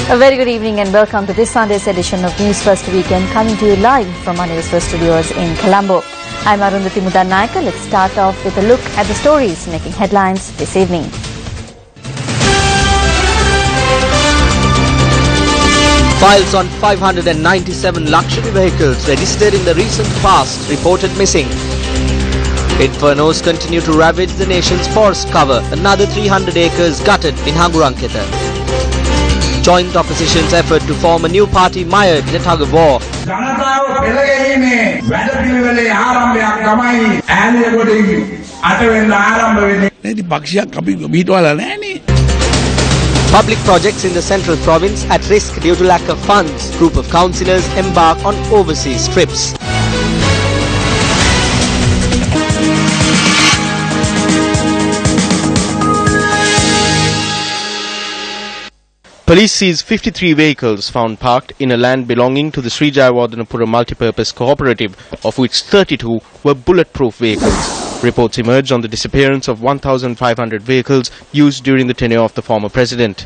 A very good evening and welcome to this Sunday's edition of News First Weekend, coming to you live from our News First studios in Colombo. I'm Untitled Chapter. Let's start off with a look at the stories making headlines this evening. Files on 597 luxury vehicles registered in the recent past reported missing. Infernos continue to ravage the nation's forest cover. Another 300 acres gutted in Hanguranketa. Joint opposition's effort to form a new party mired in a tug of war. Public projects in the central province at risk due to lack of funds. Group of councillors embark on overseas trips. Police seized 53 vehicles found parked in a land belonging to the Sri Jayawardenapura Multipurpose Cooperative, of which 32 were bulletproof vehicles. Reports emerged on the disappearance of 1,500 vehicles used during the tenure of the former president.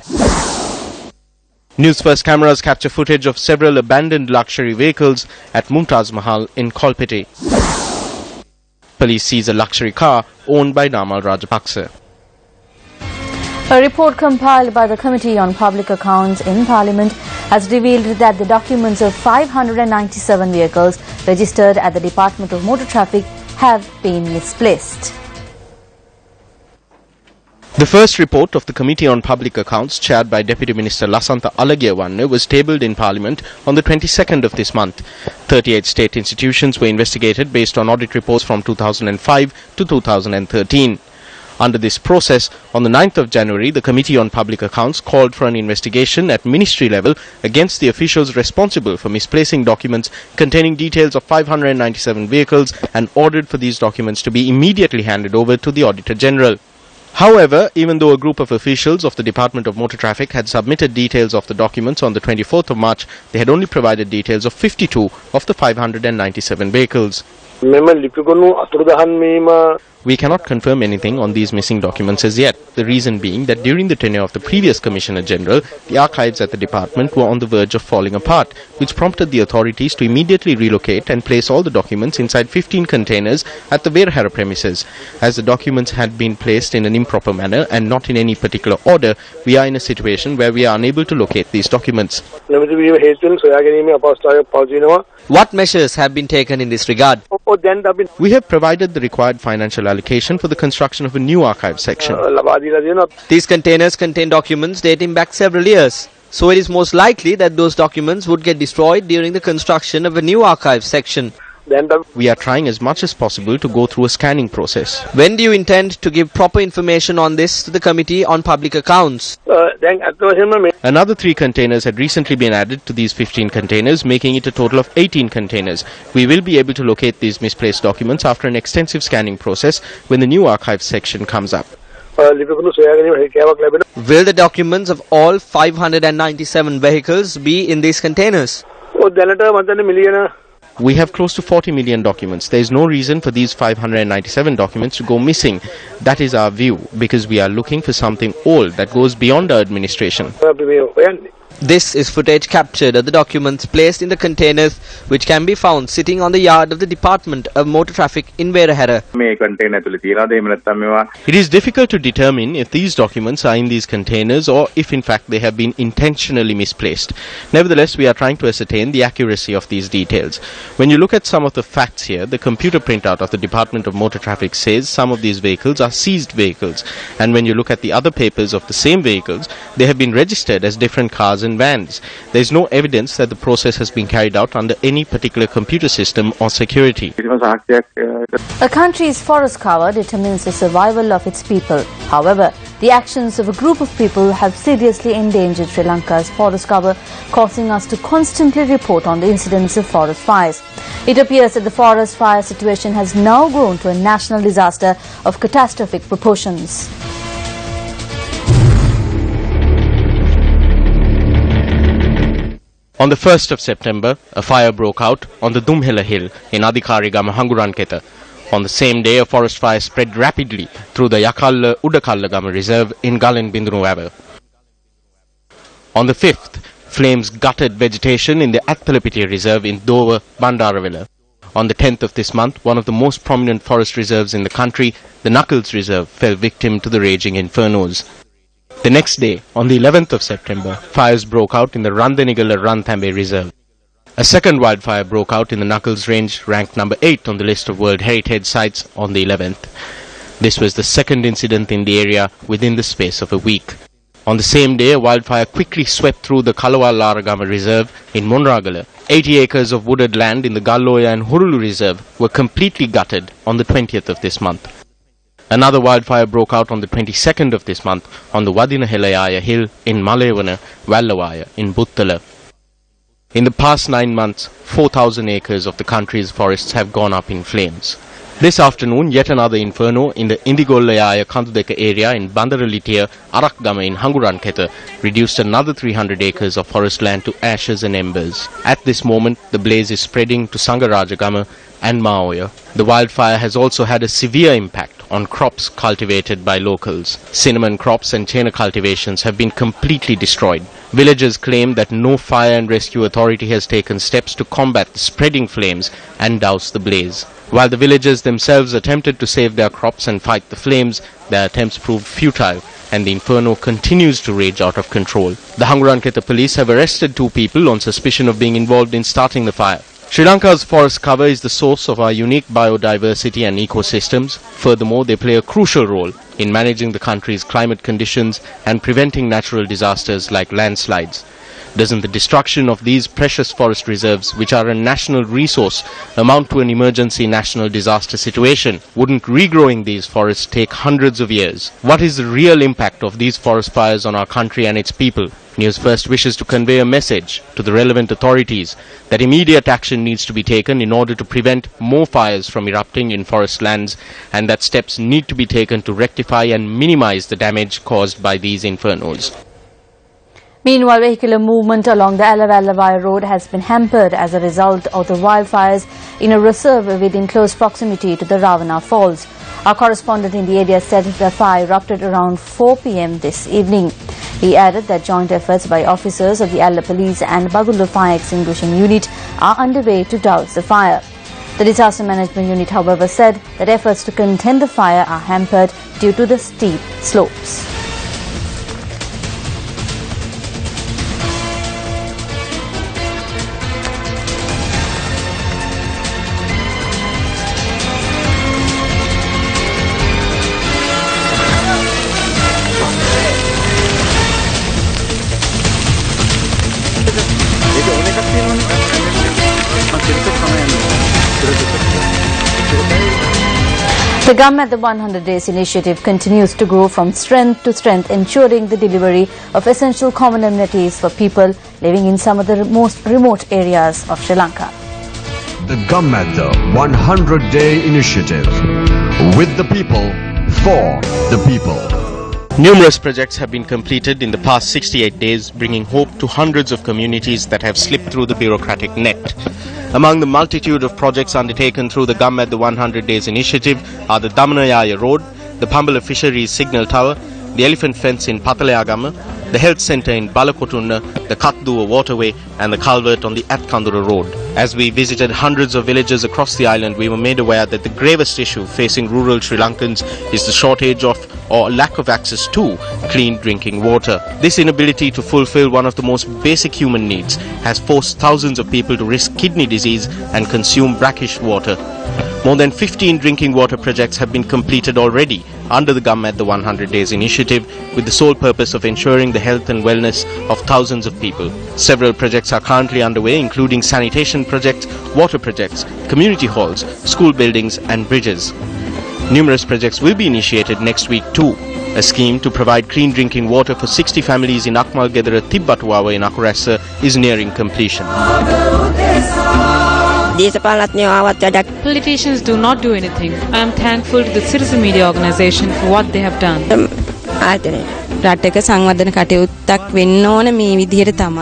Newsfirst cameras capture footage of several abandoned luxury vehicles at Mumtaz Mahal in Kolpete. Police seize a luxury car owned by Namal Rajapaksa. A report compiled by the Committee on Public Accounts in Parliament has revealed that the documents of 597 vehicles registered at the Department of Motor Traffic have been misplaced. The first report of the Committee on Public Accounts, chaired by Deputy Minister Lasantha Alagiyawanne, was tabled in Parliament on the 22nd of this month. 38 state institutions were investigated based on audit reports from 2005 to 2013. Under this process, on the 9th of January, the Committee on Public Accounts called for an investigation at ministry level against the officials responsible for misplacing documents containing details of 597 vehicles and ordered for these documents to be immediately handed over to the Auditor General. However, even though a group of officials of the Department of Motor Traffic had submitted details of the documents on the 24th of March, they had only provided details of 52 of the 597 vehicles. We cannot confirm anything on these missing documents as yet, the reason being that during the tenure of the previous Commissioner General, the archives at the department were on the verge of falling apart, which prompted the authorities to immediately relocate and place all the documents inside 15 containers at the Verhara premises. As the documents had been placed in an improper manner and not in any particular order, we are in a situation where we are unable to locate these documents. What measures have been taken in this regard? We have provided the required financial allocation for the construction of a new archive section. These containers contain documents dating back several years. So it is most likely that those documents would get destroyed during the construction of a new archive section. We are trying as much as possible to go through a scanning process. When do you intend to give proper information on this to the Committee on Public Accounts? Another 3 containers had recently been added to these 15 containers, making it a total of 18 containers. We will be able to locate these misplaced documents after an extensive scanning process when the new archive section comes up. Will the documents of all 597 vehicles be in these containers? We have close to 40 million documents. There is no reason for these 597 documents to go missing. That is our view, because we are looking for something old that goes beyond our administration. This is footage captured of the documents placed in the containers, which can be found sitting on the yard of the Department of Motor Traffic in Verhara. It is difficult to determine if these documents are in these containers or if in fact they have been intentionally misplaced. Nevertheless, we are trying to ascertain the accuracy of these details. When you look at some of the facts here, the computer printout of the Department of Motor Traffic says some of these vehicles are seized vehicles. And when you look at the other papers of the same vehicles, they have been registered as different cars and vans. There is no evidence that the process has been carried out under any particular computer system or security. A country's forest cover determines the survival of its people. However, the actions of a group of people have seriously endangered Sri Lanka's forest cover, causing us to constantly report on the incidents of forest fires. It appears that the forest fire situation has now grown to a national disaster of catastrophic proportions. On the 1st of September, a fire broke out on the Dumhela Hill in Adikarigama Hanguranketa. On the same day, a forest fire spread rapidly through the Yakalla Udakallagama Reserve in Galen Bindunu Valley. On the 5th, Flames gutted vegetation in the Athalapitiya Reserve in Dover, Bandarawala. On the 10th of this month, one of the most prominent forest reserves in the country, the Knuckles Reserve, fell victim to the raging infernos. The next day, on the 11th of September, fires broke out in the Randanigala Ranthambe Reserve. A second wildfire broke out in the Knuckles Range, ranked number 8 on the list of World Heritage Sites on the 11th. This was the second incident in the area within the space of a week. On the same day, a wildfire quickly swept through the Kalawa Laragama Reserve in Monragala. 80 acres of wooded land in the Galloya and Hurulu Reserve were completely gutted on the 20th of this month. Another wildfire broke out on the 22nd of this month on the Wadinahelayaya Hill in Malevana, Vallawaya in Buttala. In the past 9 months, 4,000 acres of the country's forests have gone up in flames. This afternoon, yet another inferno in the Indigolayaya Kandudeka area in Bandaralitiya, Arakgama in Hanguranketa reduced another 300 acres of forest land to ashes and embers. At this moment, the blaze is spreading to Sangarajagama and Maoya. The wildfire has also had a severe impact on crops cultivated by locals. Cinnamon crops and chena cultivations have been completely destroyed. Villagers claim that no fire and rescue authority has taken steps to combat the spreading flames and douse the blaze. While the villagers themselves attempted to save their crops and fight the flames, their attempts proved futile and the inferno continues to rage out of control. The Hanguranketa police have arrested 2 people on suspicion of being involved in starting the fire. Sri Lanka's forest cover is the source of our unique biodiversity and ecosystems. Furthermore, they play a crucial role in managing the country's climate conditions and preventing natural disasters like landslides. Doesn't the destruction of these precious forest reserves, which are a national resource, amount to an emergency national disaster situation? Wouldn't regrowing these forests take hundreds of years? What is the real impact of these forest fires on our country and its people? Newsfirst wishes to convey a message to the relevant authorities that immediate action needs to be taken in order to prevent more fires from erupting in forest lands, and that steps need to be taken to rectify and minimize the damage caused by these infernos. Meanwhile, vehicular movement along the Alavallavai road has been hampered as a result of the wildfires in a reserve within close proximity to the Ravana Falls. Our correspondent in the area said the fire erupted around 4 p.m. this evening. He added that joint efforts by officers of the Alla Police and Bagulu Fire Extinguishing Unit are underway to douse the fire. The Disaster Management Unit, however, said that efforts to contain the fire are hampered due to the steep slopes. The Gum at the 100 Days initiative continues to grow from strength to strength, ensuring the delivery of essential common amenities for people living in some of the most remote areas of Sri Lanka. The Gum at the 100-Day initiative. With the people, for the people. Numerous projects have been completed in the past 68 days, bringing hope to hundreds of communities that have slipped through the bureaucratic net. Among the multitude of projects undertaken through the Gum at the 100 Days initiative are the Damanayaya Road, the Pambala Fisheries Signal Tower, the Elephant Fence in Patalayagama, the Health Centre in Balakotunna, the Katduwa Waterway and the culvert on the Atkandura Road. As we visited hundreds of villages across the island, we were made aware that the gravest issue facing rural Sri Lankans is the shortage of or lack of access to clean drinking water. This inability to fulfill one of the most basic human needs has forced thousands of people to risk kidney disease and consume brackish water. More than 15 drinking water projects have been completed already under the Gum at the 100 Days initiative, with the sole purpose of ensuring the health and wellness of thousands of people. Several projects are currently underway, including sanitation projects, water projects, community halls, school buildings and bridges. Numerous projects will be initiated next week too. A scheme to provide clean drinking water for 60 families in Akmal Gedara Tibbatuawa in Akurasa is nearing completion. Politicians do not do anything. I am thankful to the citizen media organization for what they have done.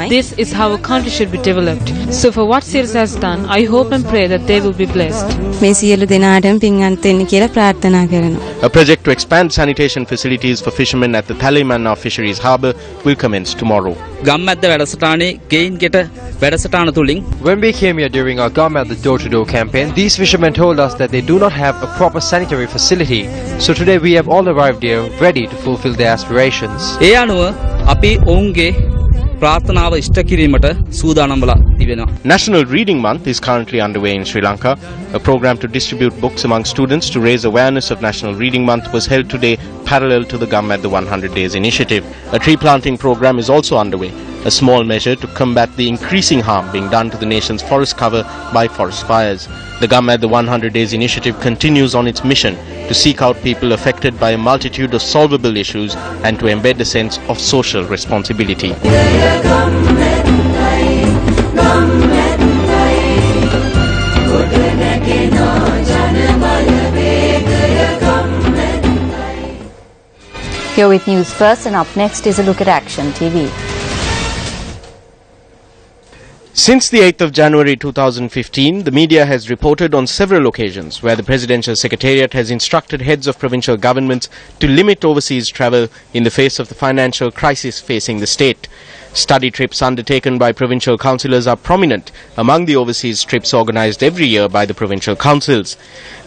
This is how a country should be developed. So for what Sirsa has done, I hope and pray that they will be blessed. A project to expand sanitation facilities for fishermen at the Thalimanna Fisheries Harbour will commence tomorrow. ගම්මැද්ද වැඩසටානේ ගෙයින් ගෙට වැඩසටාන තුලින් When we came here during our Gum at the door-to-door campaign, these fishermen told us that they do not have a proper sanitary facility. So today we have all arrived here ready to fulfill their aspirations. ඒ අනුව අපි ඔවුන්ගේ ප්‍රාර්ථනාව ඉෂ්ට කිරීමට සූදානම් වෙලා තිබෙනවා. National Reading Month is currently underway in Sri Lanka. A program to distribute books among students to raise awareness of National Reading Month was held today parallel to the Gum at the 100 Days initiative. A tree planting program is also underway, a small measure to combat the increasing harm being done to the nation's forest cover by forest fires. The Gum at the 100 Days initiative continues on its mission to seek out people affected by a multitude of solvable issues and to embed a sense of social responsibility. Here with News First, and up next is a look at Action TV. Since the 8th of January 2015, the media has reported on several occasions where the Presidential Secretariat has instructed heads of provincial governments to limit overseas travel in the face of the financial crisis facing the state. Study trips undertaken by provincial councillors are prominent among the overseas trips organised every year by the provincial councils.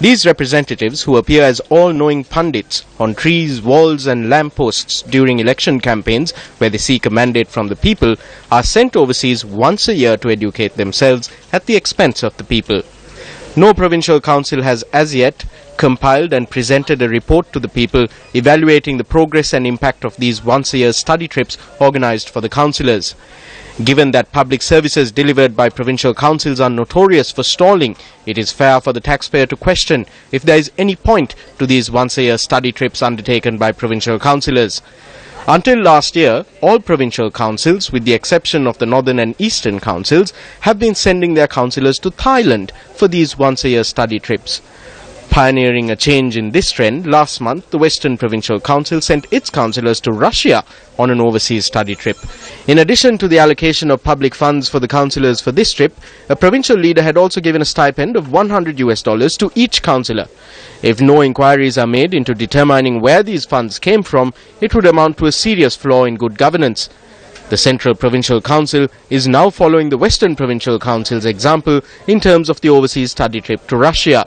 These representatives, who appear as all-knowing pundits on trees, walls and lampposts during election campaigns where they seek a mandate from the people, are sent overseas once a year to educate themselves at the expense of the people. No provincial council has as yet compiled and presented a report to the people evaluating the progress and impact of these once-a-year study trips organised for the councillors. Given that public services delivered by provincial councils are notorious for stalling, it is fair for the taxpayer to question if there is any point to these once-a-year study trips undertaken by provincial councillors. Until last year, all provincial councils, with the exception of the northern and eastern councils, have been sending their councillors to Thailand for these once-a-year study trips. Pioneering a change in this trend, last month the Western Provincial Council sent its councillors to Russia on an overseas study trip. In addition to the allocation of public funds for the councillors for this trip, a provincial leader had also given a stipend of $100 to each councillor. If no inquiries are made into determining where these funds came from, it would amount to a serious flaw in good governance. The Central Provincial Council is now following the Western Provincial Council's example in terms of the overseas study trip to Russia.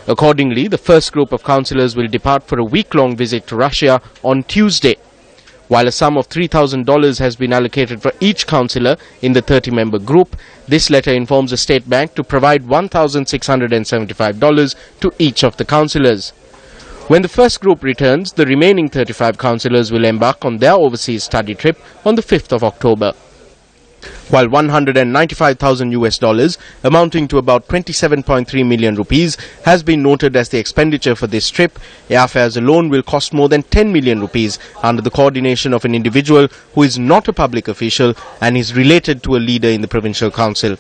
Accordingly, the first group of councillors will depart for a week-long visit to Russia on Tuesday. While a sum of $3,000 has been allocated for each councillor in the 30-member group, this letter informs the State Bank to provide $1,675 to each of the councillors. When the first group returns, the remaining 35 councillors will embark on their overseas study trip on the 5th of October. While $195,000, amounting to about 27.3 million rupees, has been noted as the expenditure for this trip, airfares alone will cost more than 10 million rupees under the coordination of an individual who is not a public official and is related to a leader in the provincial council.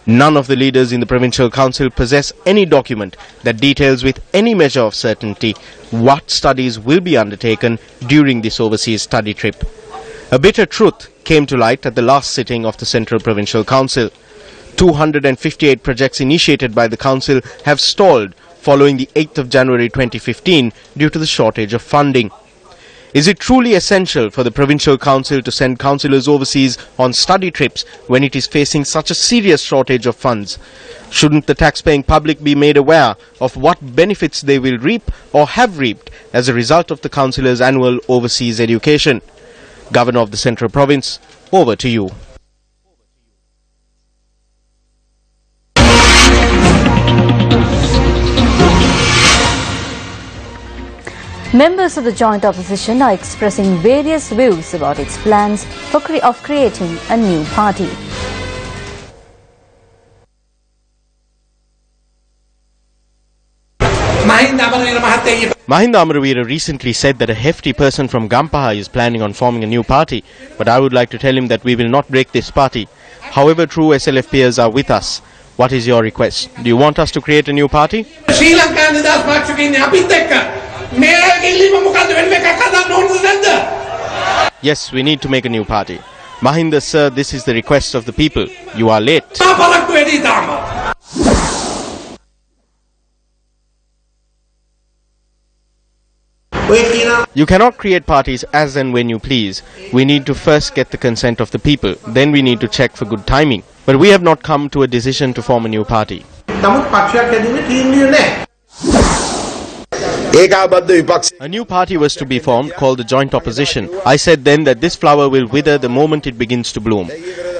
None of the leaders in the provincial council possess any document that details with any measure of certainty what studies will be undertaken during this overseas study trip. A bitter truth came to light at the last sitting of the Central Provincial Council. 258 projects initiated by the Council have stalled following the 8th of January 2015 due to the shortage of funding. Is it truly essential for the Provincial Council to send councillors overseas on study trips when it is facing such a serious shortage of funds? Shouldn't the taxpaying public be made aware of what benefits they will reap or have reaped as a result of the councillors' annual overseas education? Governor of the Central Province, over to you. Members of the joint opposition are expressing various views about its plans of creating a new party. Mahinda Amaraweera recently said that a hefty person from Gampaha is planning on forming a new party, but I would like to tell him that we will not break this party. However, true SLF peers are with us. What is your request? Do you want us to create a new party? Yes, we need to make a new party. Mahinda sir, this is the request of the people. You are late. You cannot create parties as and when you please. We need to first get the consent of the people. Then we need to check for good timing. But we have not come to a decision to form a new party. A new party was to be formed called the Joint Opposition. I said then that this flower will wither the moment it begins to bloom.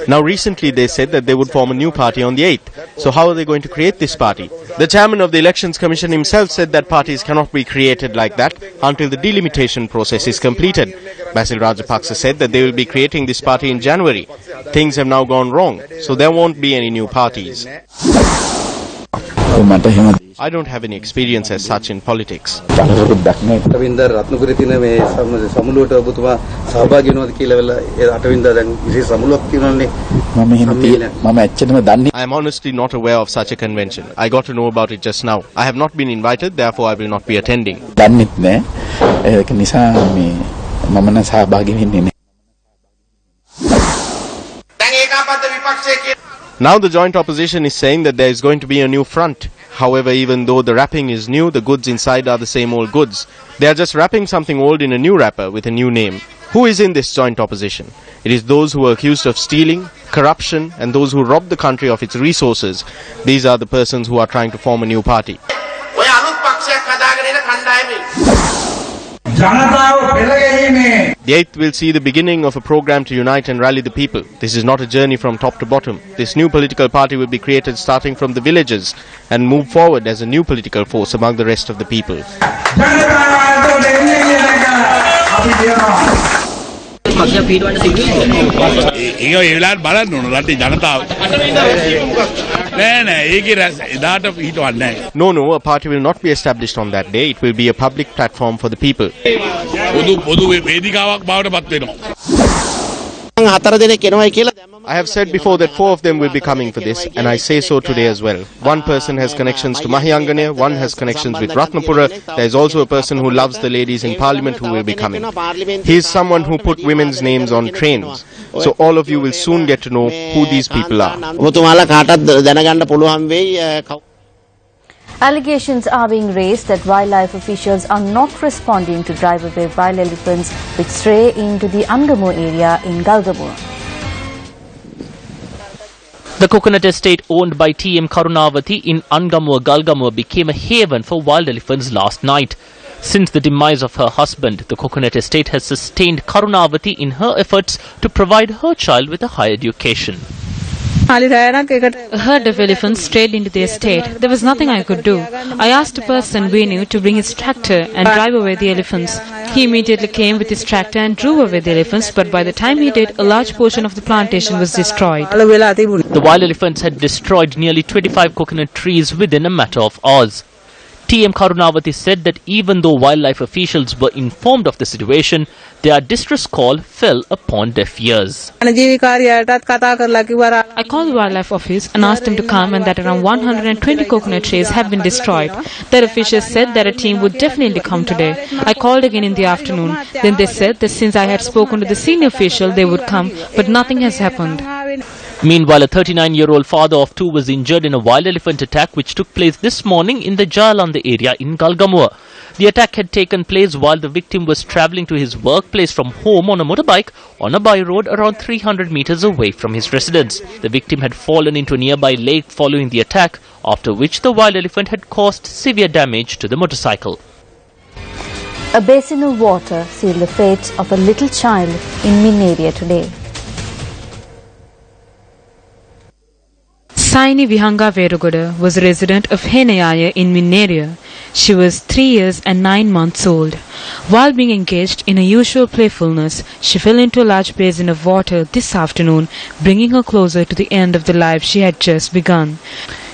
Now recently they said that they would form a new party on the 8th. So how are they going to create this party? The chairman of the Elections Commission himself said that parties cannot be created like that until the delimitation process is completed. Basil Rajapaksa said that they will be creating this party in January. Things have now gone wrong, so there won't be any new parties. I don't have any experience as such in politics. I am honestly not aware of such a convention. I got to know about it just now. I have not been invited, therefore I will not be attending. Now the joint opposition is saying that there is going to be a new front. However, even though the wrapping is new, the goods inside are the same old goods. They are just wrapping something old in a new wrapper with a new name. Who is in this joint opposition? It is those who are accused of stealing, corruption, and those who rob the country of its resources. These are the persons who are trying to form a new party. The 8th will see the beginning of a program to unite and rally the people. This is not a journey from top to bottom. This new political party will be created starting from the villages and move forward as a new political force among the rest of the people. No, a party will not be established on that day. It will be a public platform for the people. I have said before that 4 of them will be coming for this, and I say so today as well. One person has connections to Mahiyangane, one has connections with Ratnapura. There is also a person who loves the ladies in parliament who will be coming. He is someone who put women's names on trains. So all of you will soon get to know who these people are. Allegations are being raised that wildlife officials are not responding to drive away wild elephants which stray into the Angamo area in Galgamur. The coconut estate owned by T.M. Karunavati in Angamur, Galgamur became a haven for wild elephants last night. Since the demise of her husband, the coconut estate has sustained Karunavati in her efforts to provide her child with a higher education. A herd of elephants strayed into the estate. There was nothing I could do. I asked a person we knew to bring his tractor and drive away the elephants. He immediately came with his tractor and drove away the elephants, but by the time he did, a large portion of the plantation was destroyed. The wild elephants had destroyed nearly 25 coconut trees within a matter of hours. T.M. Karunavati said that even though wildlife officials were informed of the situation, their distress call fell upon deaf ears. I called the wildlife office and asked them to come and that around 120 coconut trees have been destroyed. Their officials said that a team would definitely come today. I called again in the afternoon. Then they said that since I had spoken to the senior official, they would come, but nothing has happened. Meanwhile, a 39-year-old father of 2 was injured in a wild elephant attack which took place this morning in the Jalandha area in Galgamur. The attack had taken place while the victim was travelling to his workplace from home on a motorbike on a by-road around 300 metres away from his residence. The victim had fallen into a nearby lake following the attack, after which the wild elephant had caused severe damage to the motorcycle. A basin of water sealed the fate of a little child in Minneria today. Saini Vihanga Verugoda was a resident of Henayaya in Minneria. She was 3 years and 9 months old. While being engaged in her usual playfulness, she fell into a large basin of water this afternoon, bringing her closer to the end of the life she had just begun.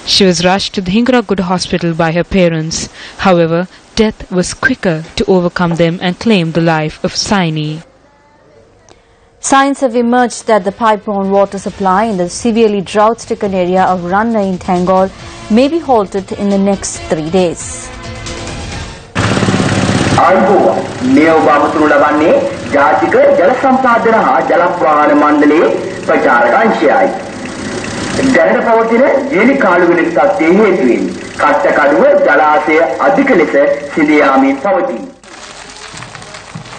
She was rushed to the Hingaraguda hospital by her parents. However, death was quicker to overcome them and claim the life of Saini. Signs have emerged that the pipe-borne water supply in the severely drought-stricken area of Ranna in Tangol may be halted in the next 3 days.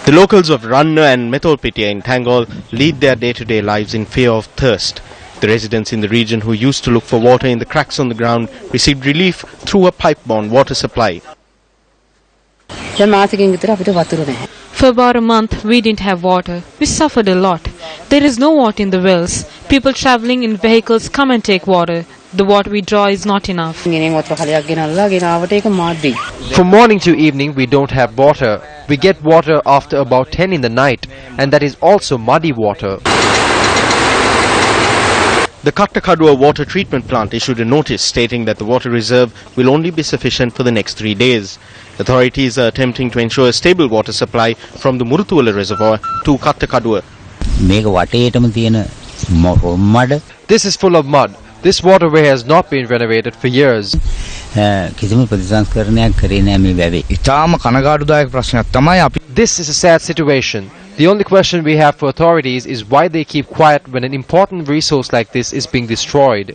The locals of Ranna and Metholpitia in Tangol lead their day-to-day lives in fear of thirst. The residents in the region who used to look for water in the cracks on the ground received relief through a pipe-borne water supply. For about a month, we didn't have water. We suffered a lot. There is no water in the wells. People travelling in vehicles come and take water. The water we draw is not enough. From morning to evening, we don't have water. We get water after about 10 in the night, and that is also muddy water. The Kattakadua water treatment plant issued a notice stating that the water reserve will only be sufficient for the next 3 days. Authorities are attempting to ensure a stable water supply from the Murutuwala reservoir to Kattakadua. This is full of mud. This waterway has not been renovated for years. This is a sad situation. The only question we have for authorities is why they keep quiet when an important resource like this is being destroyed.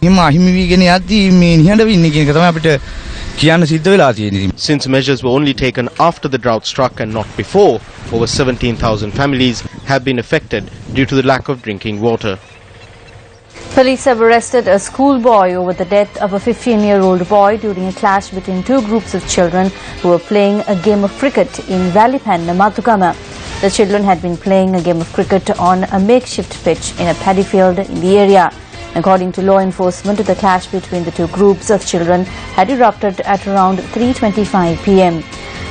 Since measures were only taken after the drought struck and not before, over 17,000 families have been affected due to the lack of drinking water. Police have arrested a schoolboy over the death of a 15-year-old boy during a clash between two groups of children who were playing a game of cricket in Valipanna, Matukama. The children had been playing a game of cricket on a makeshift pitch in a paddy field in the area. According to law enforcement, the clash between the two groups of children had erupted at around 3:25 p.m.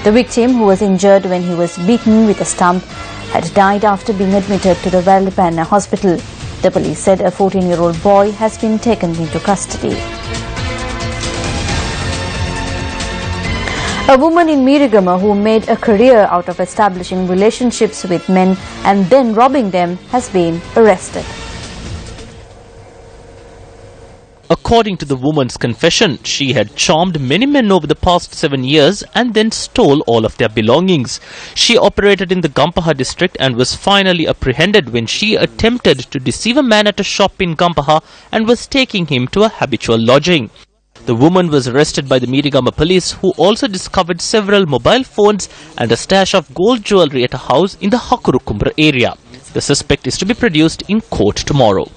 The victim, who was injured when he was beaten with a stump, had died after being admitted to the Valipanna hospital. The police said a 14-year-old boy has been taken into custody. A woman in Mirigama who made a career out of establishing relationships with men and then robbing them has been arrested. According to the woman's confession, she had charmed many men over the past 7 years and then stole all of their belongings. She operated in the Gampaha district and was finally apprehended when she attempted to deceive a man at a shop in Gampaha and was taking him to a habitual lodging. The woman was arrested by the Mirigama police, who also discovered several mobile phones and a stash of gold jewellery at a house in the Hakurukumbra area. The suspect is to be produced in court tomorrow.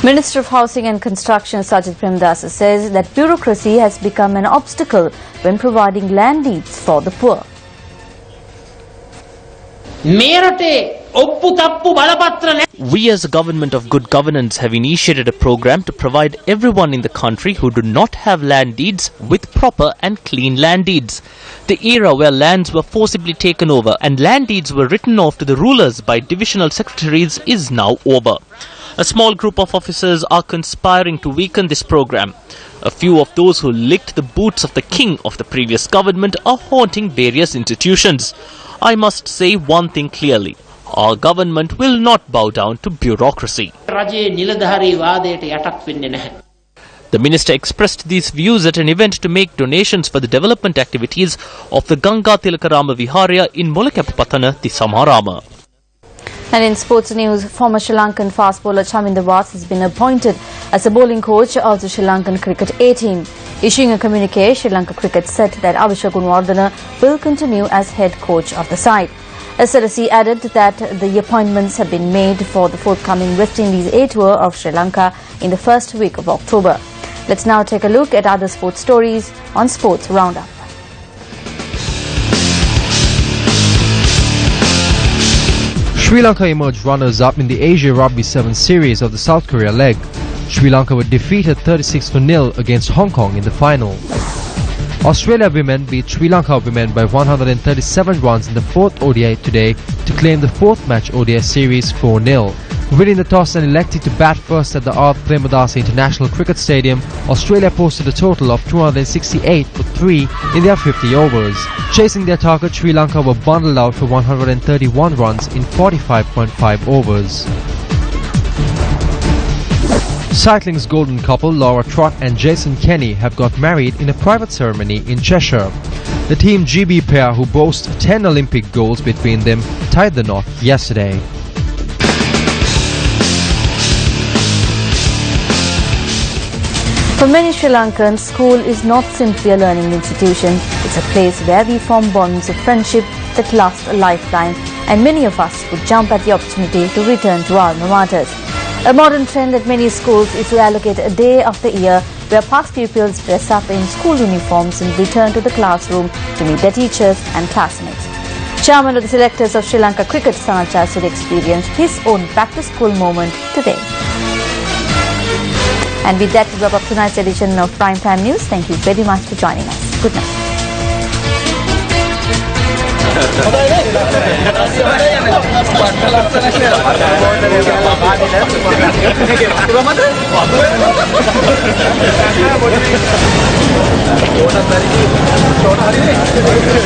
Minister of Housing and Construction Sajid Premdasa says that bureaucracy has become an obstacle when providing land deeds for the poor. We as a government of good governance have initiated a program to provide everyone in the country who do not have land deeds with proper and clean land deeds. The era where lands were forcibly taken over and land deeds were written off to the rulers by divisional secretaries is now over. A small group of officers are conspiring to weaken this program. A few of those who licked the boots of the king of the previous government are haunting various institutions. I must say one thing clearly. Our government will not bow down to bureaucracy. The minister expressed these views at an event to make donations for the development activities of the Ganga Tilakarama Viharya in Molekappathana, Samarama. And in sports news, former Sri Lankan fast bowler Chaminda Vaas has been appointed as the bowling coach of the Sri Lankan cricket A team. Issuing a communique, Sri Lanka Cricket said that Abhishek Gunwardena will continue as head coach of the side. SLC added that the appointments have been made for the forthcoming West Indies A tour of Sri Lanka in the first week of October. Let's now take a look at other sports stories on Sports Roundup. Sri Lanka emerged runners-up in the Asia Rugby 7 series of the South Korea leg. Sri Lanka were defeated 36-0 against Hong Kong in the final. Australia women beat Sri Lanka women by 137 runs in the 4th ODI today to claim the 4th match ODI series 4-0. Winning the toss and electing to bat first at the R. Premadasa International Cricket Stadium, Australia posted a total of 268 for 3 in their 50 overs. Chasing their target, Sri Lanka were bundled out for 131 runs in 45.5 overs. Cycling's golden couple Laura Trott and Jason Kenny have got married in a private ceremony in Cheshire. The Team GB pair, who boast 10 Olympic goals between them, tied the knot yesterday. For many Sri Lankans, school is not simply a learning institution. It's a place where we form bonds of friendship, that lasts a lifetime, and many of us would jump at the opportunity to return to our alma maters. A modern trend at many schools is to allocate a day of the year where past pupils dress up in school uniforms and return to the classroom to meet their teachers and classmates. Chairman of the selectors of Sri Lanka Cricket, Sanachar Suri, experienced his own back-to-school moment today. And with that, we wrap up tonight's edition of Prime Time News. Thank you very much for joining us. Good night. Orang